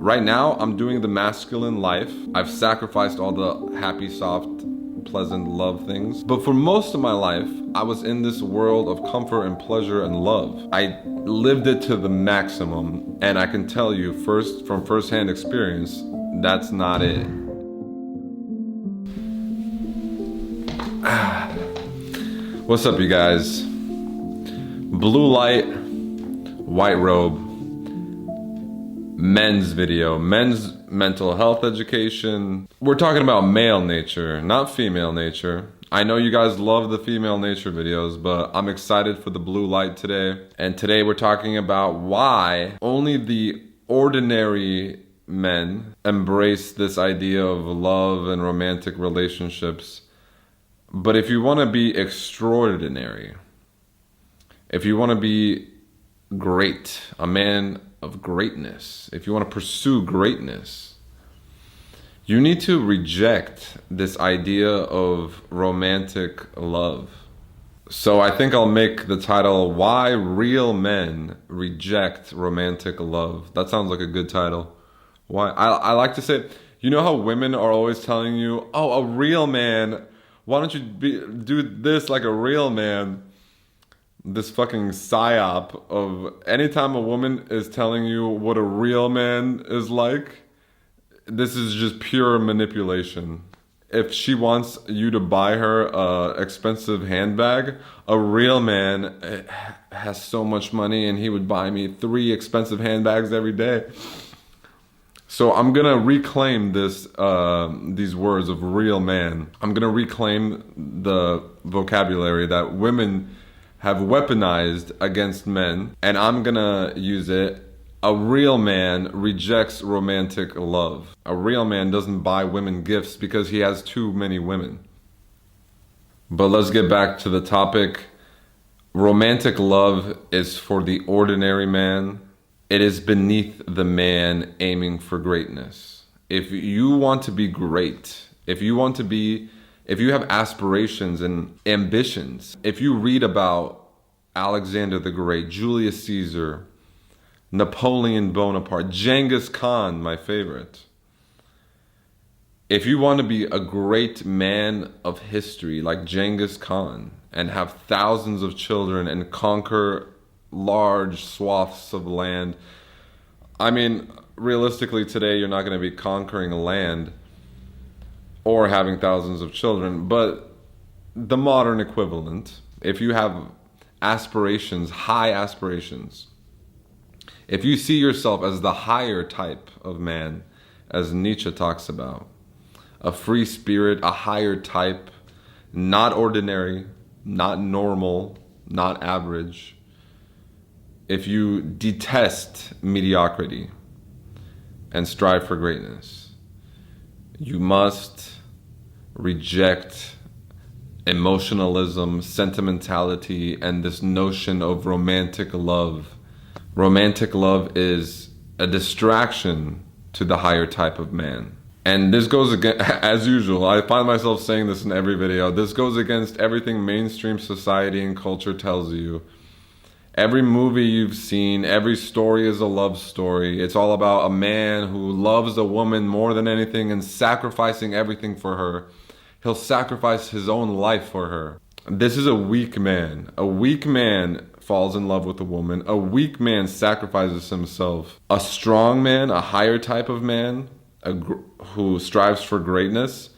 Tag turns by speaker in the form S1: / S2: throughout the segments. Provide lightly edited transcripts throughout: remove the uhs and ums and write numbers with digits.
S1: Right now, I'm doing the masculine life. I've sacrificed all the happy, soft, pleasant love things. But for most of my life, I was in this world of comfort and pleasure and love. I lived it to the maximum, and I can tell you from firsthand experience, that's not it. What's up, you guys? Blue light, white robe, men's video, men's mental health education. We're talking about male nature, not female nature. I know you guys love the female nature videos, but I'm excited for the blue light today. And today we're talking about why only the ordinary men embrace this idea of love and romantic relationships. But if you want to be extraordinary, if you want to be great, a man of greatness, if you want to pursue greatness, you need to reject this idea of romantic love. So I think I'll make the title, Why Real Men Reject Romantic Love. That sounds like a good title. Why? I like to say, you know how women are always telling you, oh, a real man, why don't you do this like a real man? This fucking psyop of anytime a woman is telling you what a real man is like, this is just pure manipulation. If she wants you to buy her an expensive handbag, a real man has so much money and he would buy me 3 expensive handbags every day. So I'm gonna reclaim these words of real man. I'm gonna reclaim the vocabulary that women have weaponized against men, and I'm gonna use it. A real man rejects romantic love. A real man doesn't buy women gifts because he has too many women. But let's get back to the topic. Romantic love is for the ordinary man. It is beneath the man aiming for greatness. If you want to be great, if you have aspirations and ambitions, if you read about Alexander the Great, Julius Caesar, Napoleon Bonaparte, Genghis Khan, my favorite. If you want to be a great man of history like Genghis Khan and have thousands of children and conquer large swaths of land, I mean, realistically today you're not going to be conquering land or having thousands of children, but the modern equivalent, if you have aspirations, high aspirations, if you see yourself as the higher type of man, as Nietzsche talks about, a free spirit, a higher type, not ordinary, not normal, not average, if you detest mediocrity and strive for greatness, you must reject emotionalism, sentimentality, and this notion of romantic love. Romantic love is a distraction to the higher type of man. And this goes against, as usual, I find myself saying this in every video, this goes against everything mainstream society and culture tells you. Every movie you've seen, every story is a love story. It's all about a man who loves a woman more than anything and sacrificing everything for her. He'll sacrifice his own life for her. This is a weak man. A weak man falls in love with a woman. A weak man sacrifices himself. A strong man, a higher type of man, who strives for greatness,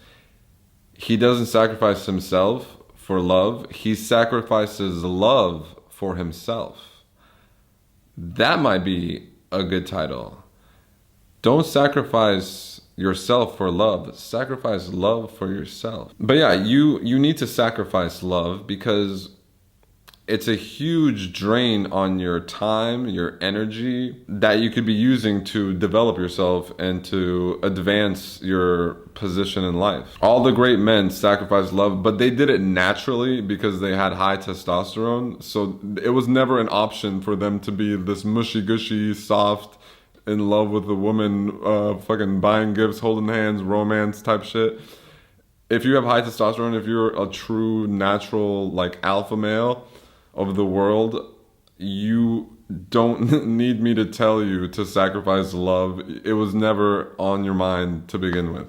S1: he doesn't sacrifice himself for love. He sacrifices love for himself. That might be a good title. Don't sacrifice yourself for love. Sacrifice love for yourself. But yeah, you need to sacrifice love because it's a huge drain on your time, your energy that you could be using to develop yourself and to advance your position in life. All the great men sacrificed love, but they did it naturally because they had high testosterone. So it was never an option for them to be this mushy-gushy, soft, in love with a woman, fucking buying gifts, holding hands, romance type shit. If you have high testosterone, if you're a true natural like alpha male of the world, you don't need me to tell you to sacrifice love. It was never on your mind to begin with.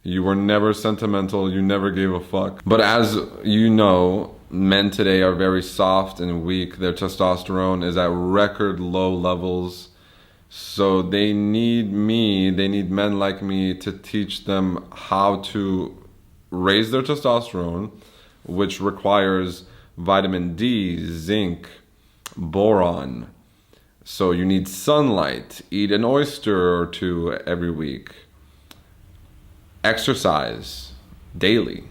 S1: You were never sentimental. You never gave a fuck. But as you know, men today are very soft and weak. Their testosterone is at record low levels. So they need men like me to teach them how to raise their testosterone, which requires vitamin D, zinc, boron. So you need sunlight, eat an oyster or two every week, exercise daily.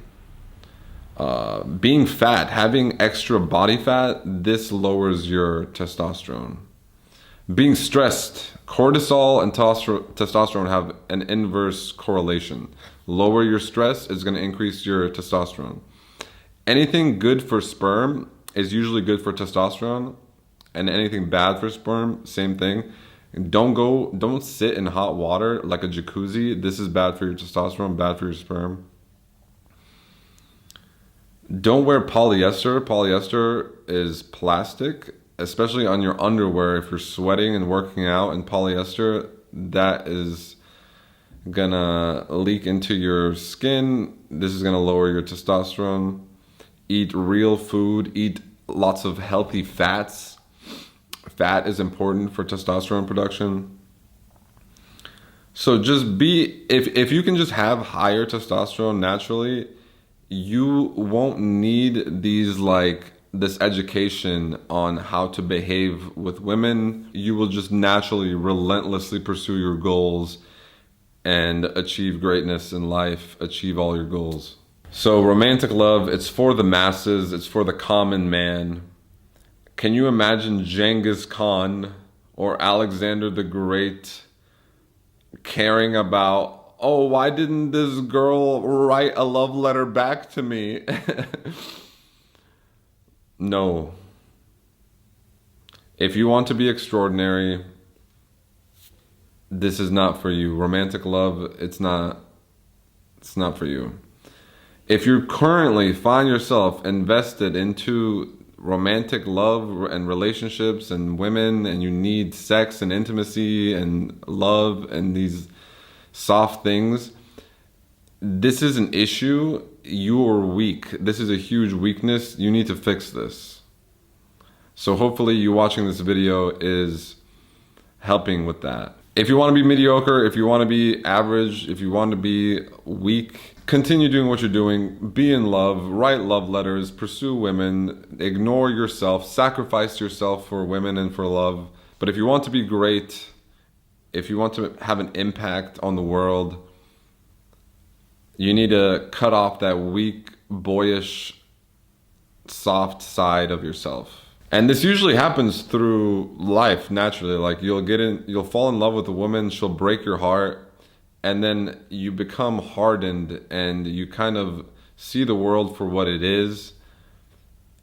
S1: Being fat, having extra body fat, this lowers your testosterone. Being stressed, cortisol and testosterone have an inverse correlation. Lower your stress is going to increase your testosterone. Anything good for sperm is usually good for testosterone, and anything bad for sperm, same thing. Don't sit in hot water like a jacuzzi. This is bad for your testosterone, bad for your sperm. Don't wear polyester. Polyester is plastic, especially on your underwear. If you're sweating and working out in polyester, that is gonna leak into your skin. This is gonna lower your testosterone. Eat real food, eat lots of healthy fats. Fat is important for testosterone production. So just if you can just have higher testosterone naturally, you won't need this education on how to behave with women. You will just naturally, relentlessly pursue your goals and achieve greatness in life, achieve all your goals. So romantic love, it's for the masses, it's for the common man. Can you imagine Genghis Khan or Alexander the Great caring about, oh, why didn't this girl write a love letter back to me? No. If you want to be extraordinary, this is not for you. Romantic love, it's not for you. If you currently find yourself invested into romantic love and relationships and women, and you need sex and intimacy and love and these soft things, this is an issue. You are weak. This is a huge weakness. You need to fix this. So hopefully you watching this video is helping with that. If you want to be mediocre, if you want to be average, if you want to be weak, continue doing what you're doing. Be in love, write love letters, pursue women, ignore yourself, sacrifice yourself for women and for love. But if you want to be great, if you want to have an impact on the world, you need to cut off that weak, boyish, soft side of yourself. And this usually happens through life naturally. Like you'll fall in love with a woman, she'll break your heart, and then you become hardened and you kind of see the world for what it is.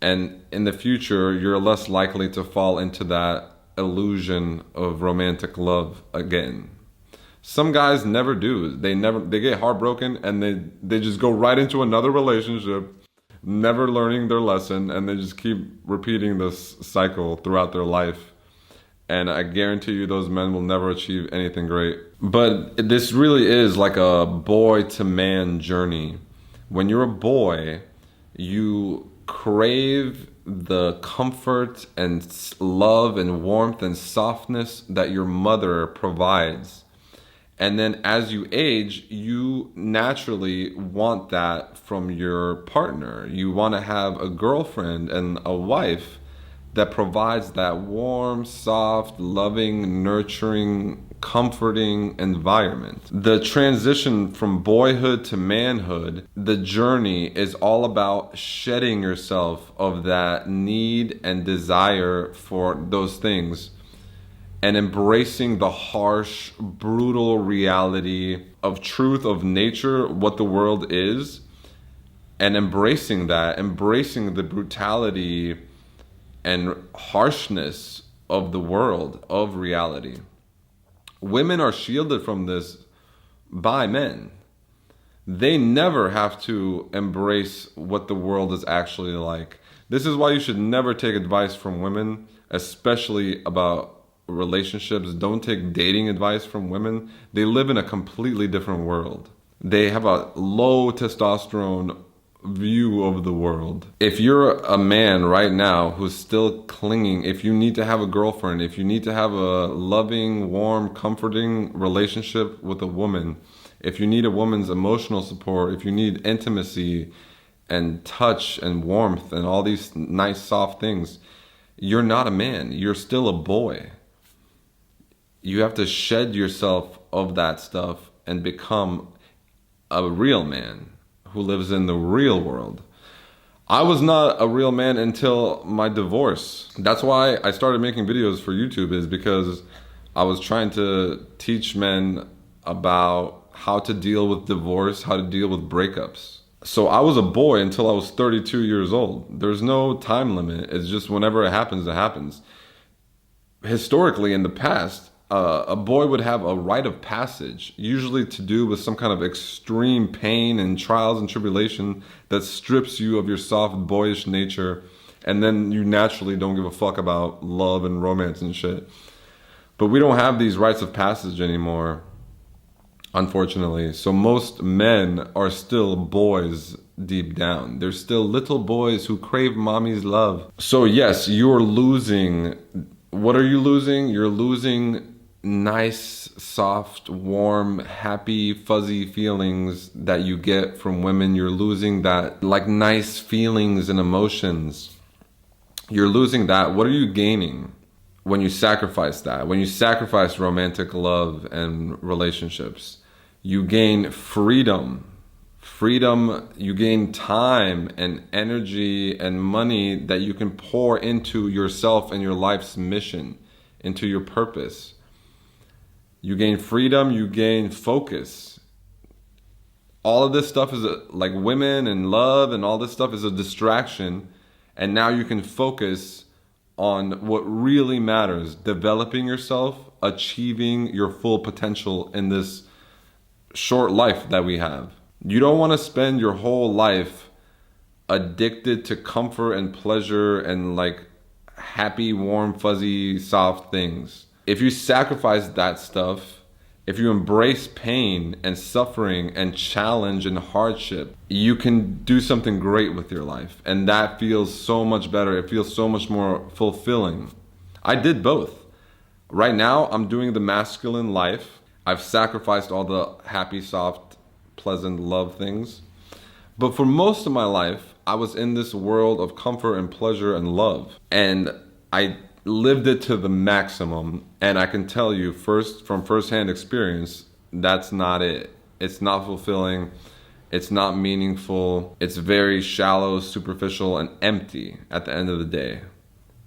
S1: And in the future, you're less likely to fall into that illusion of romantic love again. Some guys never do. They get heartbroken and they just go right into another relationship, never learning their lesson, and they just keep repeating this cycle throughout their life. And I guarantee you those men will never achieve anything great. But this really is like a boy to man journey. When you're a boy, you crave the comfort and love and warmth and softness that your mother provides. And then as you age, you naturally want that from your partner. You want to have a girlfriend and a wife that provides that warm, soft, loving, nurturing, comforting environment. The transition from boyhood to manhood, the journey is all about shedding yourself of that need and desire for those things and embracing the harsh, brutal reality of truth of nature, what the world is, and embracing that, embracing the brutality and harshness of the world, of reality. Women are shielded from this by men. They never have to embrace what the world is actually like. This is why you should never take advice from women, especially about relationships. Don't take dating advice from women. They live in a completely different world. They have a low testosterone view of the world. If you're a man right now who's still clinging, if you need to have a girlfriend, if you need to have a loving, warm, comforting relationship with a woman, if you need a woman's emotional support, if you need intimacy and touch and warmth and all these nice soft things, you're not a man. You're still a boy. You have to shed yourself of that stuff and become a real man who lives in the real world. I was not a real man until my divorce. That's why I started making videos for YouTube, is because I was trying to teach men about how to deal with divorce, how to deal with breakups. So I was a boy until I was 32 years old. There's no time limit. It's just whenever it happens, it happens. Historically, in the past, a boy would have a rite of passage, usually to do with some kind of extreme pain and trials and tribulation that strips you of your soft, boyish nature, and then you naturally don't give a fuck about love and romance and shit. But we don't have these rites of passage anymore, unfortunately. So most men are still boys deep down. They're still little boys who crave mommy's love. So yes, you're losing. What are you losing? You're losing nice, soft, warm, happy, fuzzy feelings that you get from women. You're losing that, like, nice feelings and emotions. You're losing that. What are you gaining when you sacrifice that? When you sacrifice romantic love and relationships, you gain freedom. Freedom, you gain time and energy and money that you can pour into yourself and your life's mission, into your purpose. You gain freedom, you gain focus. All of this stuff is like women and love and all this stuff is a distraction. And now you can focus on what really matters, developing yourself, achieving your full potential in this short life that we have. You don't want to spend your whole life addicted to comfort and pleasure and like happy, warm, fuzzy, soft things. If you sacrifice that stuff, if you embrace pain and suffering and challenge and hardship, you can do something great with your life. And that feels so much better. It feels so much more fulfilling. I did both. Right now, I'm doing the masculine life. I've sacrificed all the happy, soft, pleasant love things. But for most of my life, I was in this world of comfort and pleasure and love. And I lived it to the maximum, and I can tell you from firsthand experience, that's not it. It's not fulfilling, it's not meaningful, it's very shallow, superficial, and empty at the end of the day.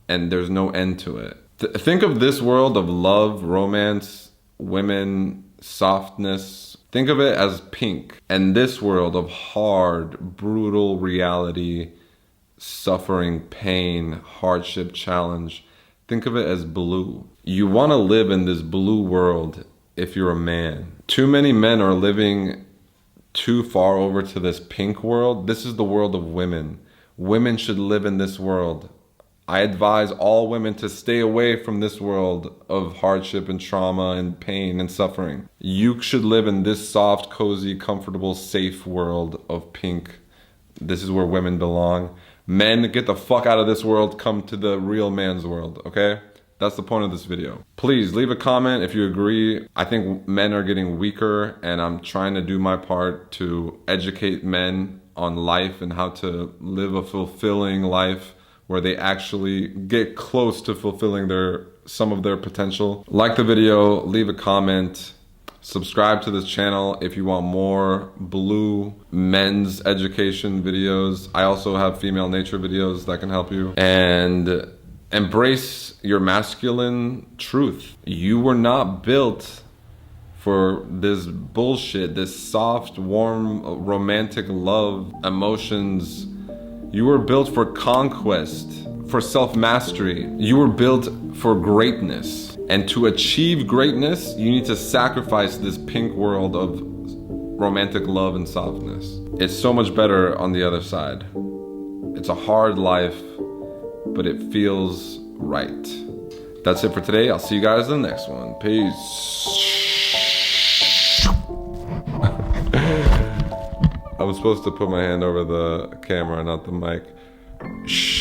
S1: And there's no end to it. Think of this world of love, romance, women, softness. Think of it as pink. And this world of hard, brutal reality, suffering, pain, hardship, challenge, think of it as blue. You want to live in this blue world if you're a man. Too many men are living too far over to this pink world. This is the world of women. Women should live in this world. I advise all women to stay away from this world of hardship and trauma and pain and suffering. You should live in this soft, cozy, comfortable, safe world of pink. This is where women belong. Men, get the fuck out of this world, come to the real man's world, okay? That's the point of this video. Please leave a comment if you agree. I think men are getting weaker, and I'm trying to do my part to educate men on life and how to live a fulfilling life where they actually get close to fulfilling some of their potential. Like the video, leave a comment. Subscribe to this channel if you want more blue men's education videos. I also have female nature videos that can help you. And embrace your masculine truth. You were not built for this bullshit, this soft, warm, romantic love, emotions. You were built for conquest, for self-mastery. You were built for greatness. And to achieve greatness, you need to sacrifice this pink world of romantic love and softness. It's so much better on the other side. It's a hard life, but it feels right. That's it for today. I'll see you guys in the next one. Peace. I was supposed to put my hand over the camera, not the mic. Shh.